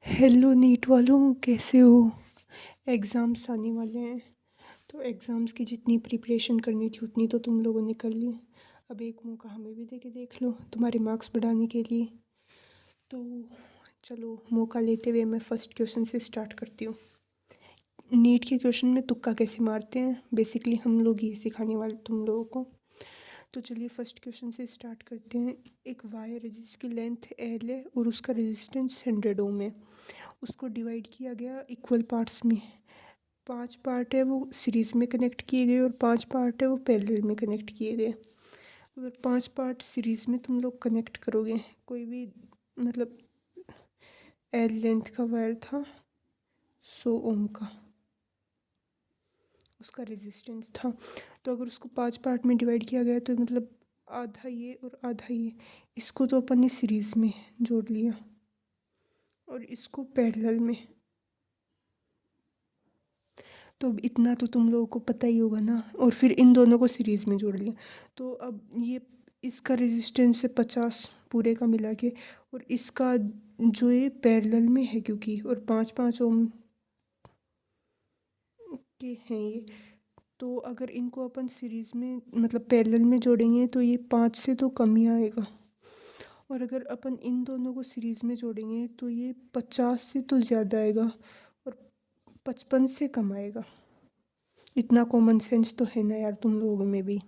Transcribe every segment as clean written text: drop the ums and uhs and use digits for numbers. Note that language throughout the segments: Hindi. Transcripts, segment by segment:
हेलो नीट वालों, कैसे हो? एग्ज़ाम्स आने वाले हैं। तो एग्ज़ाम्स की जितनी प्रिपरेशन करनी थी उतनी तो तुम लोगों ने कर ली। अब एक मौका हमें भी दे के देख लो तुम्हारे मार्क्स बढ़ाने के लिए। तो चलो मौका लेते हुए मैं फ़र्स्ट क्वेश्चन से स्टार्ट करती हूँ। नीट के क्वेश्चन में तुक्का कैसे मारते हैं बेसिकली हम लोग ये सिखाने वाले तुम लोगों को। तो चलिए फर्स्ट क्वेश्चन से स्टार्ट करते हैं। एक वायर है जिसकी लेंथ एल है और उसका रेजिस्टेंस 100 ओम है। उसको डिवाइड किया गया इक्वल पार्ट्स में। 5 पार्ट है वो सीरीज़ में कनेक्ट किए गए और 5 पार्ट है वो पैरेलल में कनेक्ट किए गए। अगर 5 पार्ट सीरीज़ में तुम लोग कनेक्ट करोगे, कोई भी मतलब एल लेंथ का वायर था 100 ओम का, उसका रेजिस्टेंस था। तो अगर उसको 5 पार्ट में डिवाइड किया गया तो मतलब आधा ये और आधा ये, इसको तो अपन ने सीरीज़ में जोड़ लिया और इसको पैरेलल में। तो अब इतना तो तुम लोगों को पता ही होगा ना। और फिर इन दोनों को सीरीज़ में जोड़ लिया। तो अब ये इसका रेजिस्टेंस है 50 पूरे का मिला के, और इसका जो ये पैरेलल में है क्योंकि, और 5-5 ओम के हैं ये। तो अगर इनको अपन सीरीज़ में मतलब पैरेलल में जोड़ेंगे तो ये 5 से तो कम ही आएगा। और अगर अपन इन दोनों को सीरीज़ में जोड़ेंगे तो ये 50 से तो ज़्यादा आएगा और 55 से कम आएगा। इतना कॉमन सेंस तो है ना यार तुम लोगों में भी।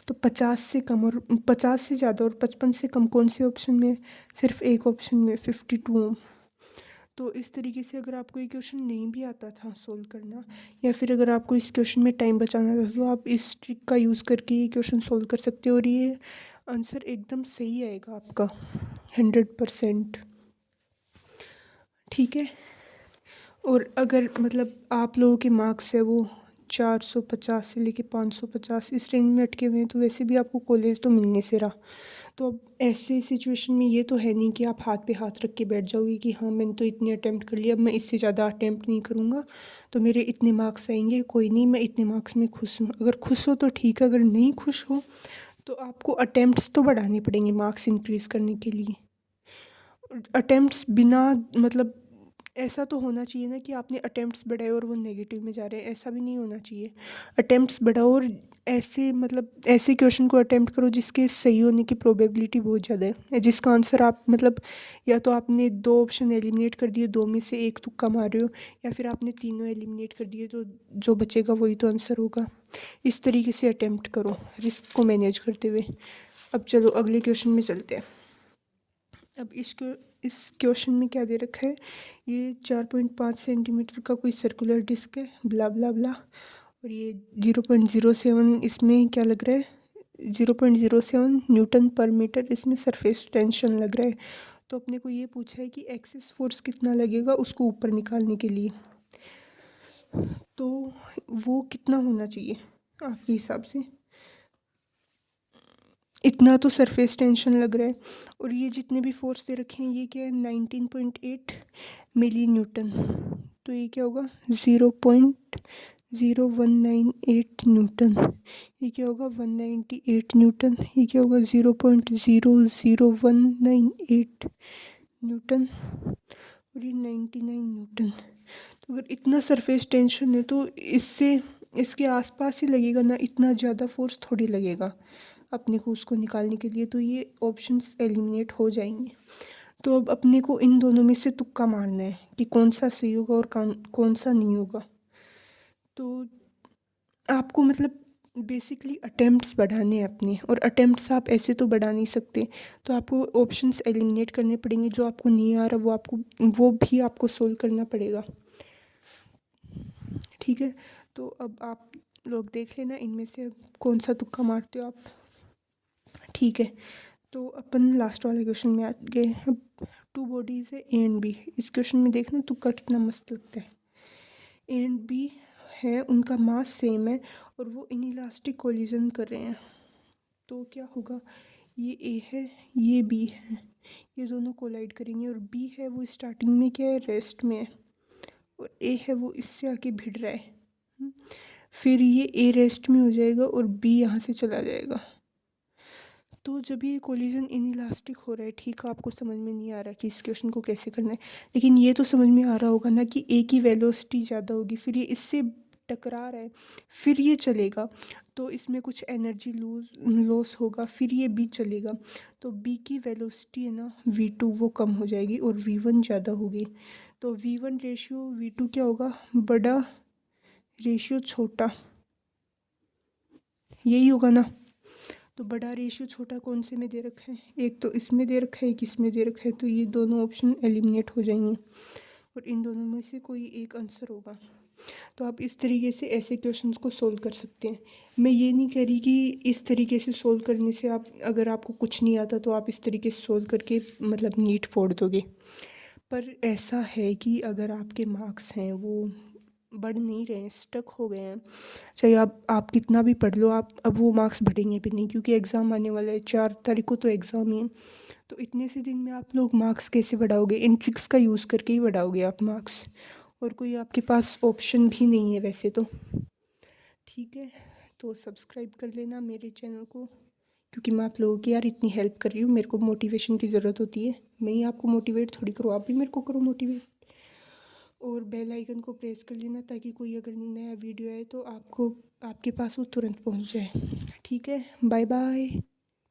तो 50 से कम और 50 से ज़्यादा और 55 से कम कौन से ऑप्शन में? सिर्फ एक ऑप्शन में 52। तो इस तरीके से अगर आपको ये क्वेश्चन नहीं भी आता था सोल्व करना, या फिर अगर आपको इस क्वेश्चन में टाइम बचाना था, तो आप इस ट्रिक का यूज़ करके ये क्वेश्चन सोल्व कर सकते हो और ये आंसर एकदम सही आएगा आपका 100%। ठीक है। और अगर मतलब आप लोगों के मार्क्स है वो 450 से लेके 550 इस रेंज में अटके हुए हैं, तो वैसे भी आपको कॉलेज तो मिलने से रहा। तो अब ऐसे सिचुएशन में ये तो है नहीं कि आप हाथ पे हाथ रख के बैठ जाओगे कि हाँ मैंने तो इतने अटैम्प्ट कर लिया, अब मैं इससे ज़्यादा अटैम्प्ट नहीं करूँगा तो मेरे इतने मार्क्स आएंगे। कोई नहीं, मैं इतने मार्क्स में खुश हूँ। अगर खुश हो तो ठीक है, अगर नहीं खुश हो तो आपको अटैम्प्ट्स तो बढ़ाने पड़ेंगे मार्क्स इंक्रीज़ करने के लिए। अटेम्प्ट्स बिना मतलब ऐसा तो होना चाहिए ना कि आपने अटेम्प्ट्स बढ़ाए और वो नेगेटिव में जा रहे हैं, ऐसा भी नहीं होना चाहिए। अटेम्प्ट्स बढ़ाओ और ऐसे मतलब ऐसे क्वेश्चन को अटेम्प्ट करो जिसके सही होने की प्रोबेबिलिटी बहुत ज़्यादा है, जिसका आंसर आप मतलब या तो आपने 2 ऑप्शन एलिमिनेट कर दिए, 2 में से एक तुक्का मार रहे हो, या फिर आपने तीनों एलिमिनेट कर दिए तो जो बचेगा वही तो आंसर होगा। इस तरीके से अटेम्प्ट करो रिस्क को मैनेज करते हुए। अब चलो अगले क्वेश्चन में चलते हैं। अब इस क्वेश्चन में क्या दे रखा है? ये 4.5 सेंटीमीटर का कोई सर्कुलर डिस्क है, ब्ला ब्ला ब्ला। और ये 0.07 इसमें क्या लग रहा है? 0.07 न्यूटन पर मीटर इसमें सरफेस टेंशन लग रहा है। तो अपने को ये पूछा है कि एक्सिस फोर्स कितना लगेगा उसको ऊपर निकालने के लिए। तो वो कितना होना चाहिए आपके हिसाब से? इतना तो सरफेस टेंशन लग रहा है। और ये जितने भी फोर्स दे रखे हैं ये क्या है? 19.8 मिली न्यूटन। तो ये क्या होगा? 0.0198 न्यूटन। ये क्या होगा? 198 न्यूटन। ये क्या होगा? 0.00198 न्यूटन। और ये 99 न्यूटन। तो अगर इतना सरफेस टेंशन है तो इससे इसके आसपास ही लगेगा ना, इतना ज़्यादा फोर्स थोड़ी लगेगा अपने को उसको निकालने के लिए। तो ये ऑप्शंस एलिमिनेट हो जाएंगे। तो अब अपने को इन दोनों में से तुक्का मारना है कि कौन सा सही होगा और कौन सा नहीं होगा। तो आपको मतलब बेसिकली अटेम्प्ट्स बढ़ाने हैं अपने, और अटेम्प्ट्स आप ऐसे तो बढ़ा नहीं सकते। तो आपको ऑप्शंस एलिमिनेट करने पड़ेंगे। जो आपको नहीं आ रहा वो भी आपको सोल्व करना पड़ेगा। ठीक है। तो अब आप लोग देख लेना इनमें से कौन सा तुक्का मारते हो आप। ठीक है। तो अपन लास्ट वाले क्वेश्चन में आ गए। अब 2 बॉडीज़ है ए एंड बी। इस क्वेश्चन में देखना तुक्का कितना मस्त लगता है। ए एंड बी है, उनका मास सेम है और वो इनइलास्टिक कोलिजन कर रहे हैं। तो क्या होगा? ये ए है, ये बी है, ये दोनों कोलाइड करेंगे। और बी है वो स्टार्टिंग में क्या है? रेस्ट में है। और ए है वो इससे आके भिड़ रहा है। फिर ये ए रेस्ट में हो जाएगा और बी यहाँ से चला जाएगा। तो जब ये कोलिजन इनइलास्टिक हो रहा है, ठीक है, आपको समझ में नहीं आ रहा कि इस क्वेश्चन को कैसे करना है, लेकिन ये तो समझ में आ रहा होगा ना कि ए की वेलोसिटी ज़्यादा होगी, फिर ये इससे टकरा रहा है, फिर ये चलेगा, तो इसमें कुछ एनर्जी लॉस होगा, फिर ये बी चलेगा, तो बी की वेलोसिटी है ना v2 वो कम हो जाएगी और v1 ज़्यादा होगी। तो v1 रेशियो v2 क्या होगा, बड़ा रेशियो छोटा, यही होगा ना। तो बड़ा रेशियो छोटा कौन से में दे रखा है, एक तो इसमें दे रखा है, एक इसमें दे रखा है, तो ये दोनों ऑप्शन एलिमिनेट हो जाएंगे और इन दोनों में से कोई एक आंसर होगा। तो आप इस तरीके से ऐसे क्वेश्चंस को सोल्व कर सकते हैं। मैं ये नहीं कह रही कि इस तरीके से सोल्व करने से आप, अगर आपको कुछ नहीं आता तो आप इस तरीके से सोल्व करके मतलब नीट फोड़ दोगे, पर ऐसा है कि अगर आपके मार्क्स हैं वो बढ़ नहीं रहे हैं, स्टक हो गए हैं, चाहे आप कितना भी पढ़ लो, आप अब वो मार्क्स बढ़ेंगे भी नहीं, क्योंकि एग्ज़ाम आने वाला है, 4 तारीख को तो एग्ज़ाम ही है। तो इतने से दिन में आप लोग मार्क्स कैसे बढ़ाओगे, इन ट्रिक्स का यूज़ करके ही बढ़ाओगे आप मार्क्स, और कोई आपके पास ऑप्शन भी नहीं है वैसे तो। ठीक है, तो सब्सक्राइब कर लेना मेरे चैनल को, क्योंकि मैं आप लोगों की यार इतनी हेल्प कर रही हूँ, मेरे को मोटिवेशन की ज़रूरत होती है, मैं ही आपको मोटिवेट थोड़ी करूँ, आप भी मेरे को करो मोटिवेट। और बेल आइकन को प्रेस कर लेना ताकि कोई अगर नया वीडियो आए तो आपको, आपके पास वो तुरंत पहुंच जाए। ठीक है, बाय बाय।